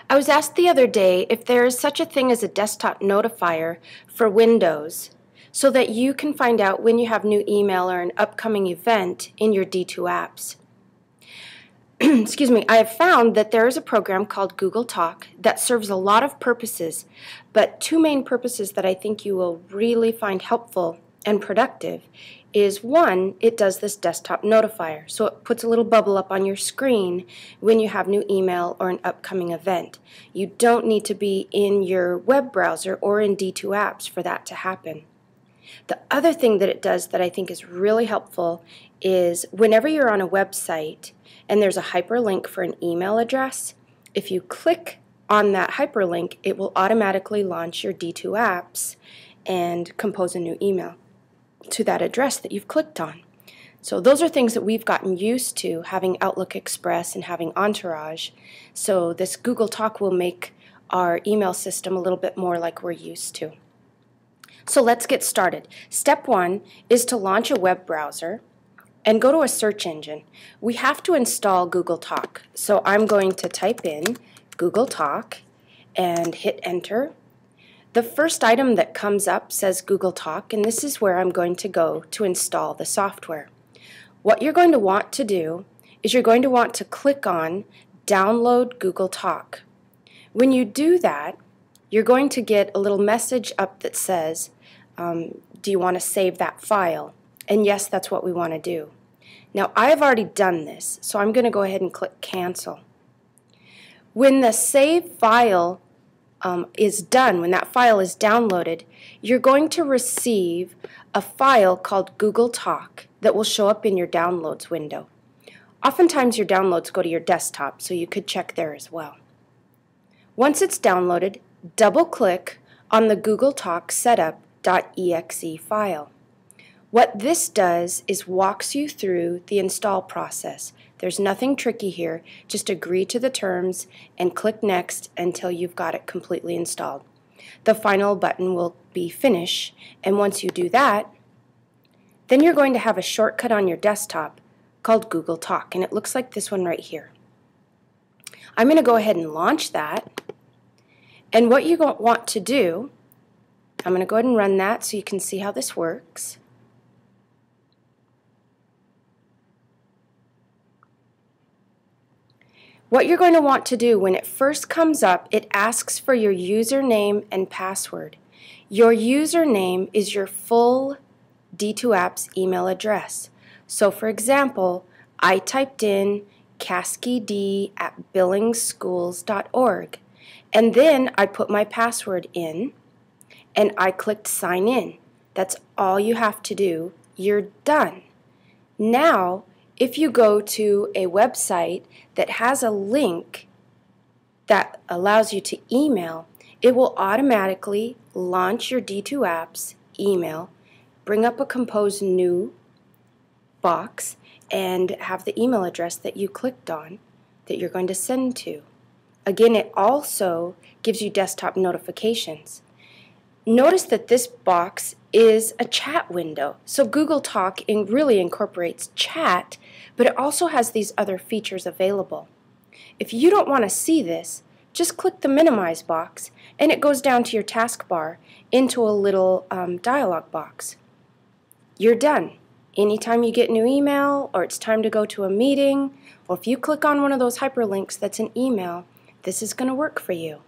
I was asked the other day if there is such a thing as a desktop notifier for Windows so that you can find out when you have new email or an upcoming event in your D2 apps. Excuse me, I have found that there is a program called Google Talk that serves a lot of purposes, but two main purposes that I think you will really find helpful and productive is one, it does this desktop notifier. So it puts a little bubble up on your screen when you have new email or an upcoming event. You don't need to be in your web browser or in D2 apps for that to happen. The other thing that it does that I think is really helpful is whenever you're on a website and there's a hyperlink for an email address, if you click on that hyperlink, it will automatically launch your D2 apps and compose a new email to that address that you've clicked on. So those are things that we've gotten used to, having Outlook Express and having Entourage. So this Google Talk will make our email system a little bit more like we're used to. So let's get started. Step one is to launch a web browser and go to a search engine. We have to install Google Talk. So I'm going to type in Google Talk and hit enter. The first item that comes up says Google Talk, and this is where I'm going to go to install the software. What you're going to want to do is you're going to want to click on Download Google Talk. When you do that, you're going to get a little message up that says, do you want to save that file? And yes, that's what we want to do. Now, I have already done this, so I'm going to go ahead and click Cancel. When the save file is done, when that file is downloaded, you're going to receive a file called Google Talk that will show up in your downloads window. Oftentimes your downloads go to your desktop, so you could check there as well. Once it's downloaded, double-click on the Google Talk setup.exe file. What this does is walks you through the install process. There's nothing tricky here. Just agree to the terms and click Next until you've got it completely installed. The final button will be Finish, and once you do that, then you're going to have a shortcut on your desktop called Google Talk, and it looks like this one right here. I'm going to go ahead and launch that, and what you want to do, I'm going to go ahead and run that so you can see how this works. What you're going to want to do when it first comes up, it asks for your username and password. Your username is your full D2 Apps email address. So for example, I typed in caskid@billingschools.org, and then I put my password in and I clicked sign in. That's all you have to do. You're done. Now, if you go to a website that has a link that allows you to email, it will automatically launch your D2 Apps email, bring up a compose new box, and have the email address that you clicked on that you're going to send to. Again, it also gives you desktop notifications. Notice that this box is a chat window. So Google Talk really incorporates chat, but it also has these other features available. If you don't want to see this, just click the minimize box and it goes down to your taskbar into a little dialog box. You're done. Anytime you get new email or it's time to go to a meeting, or if you click on one of those hyperlinks that's an email, this is going to work for you.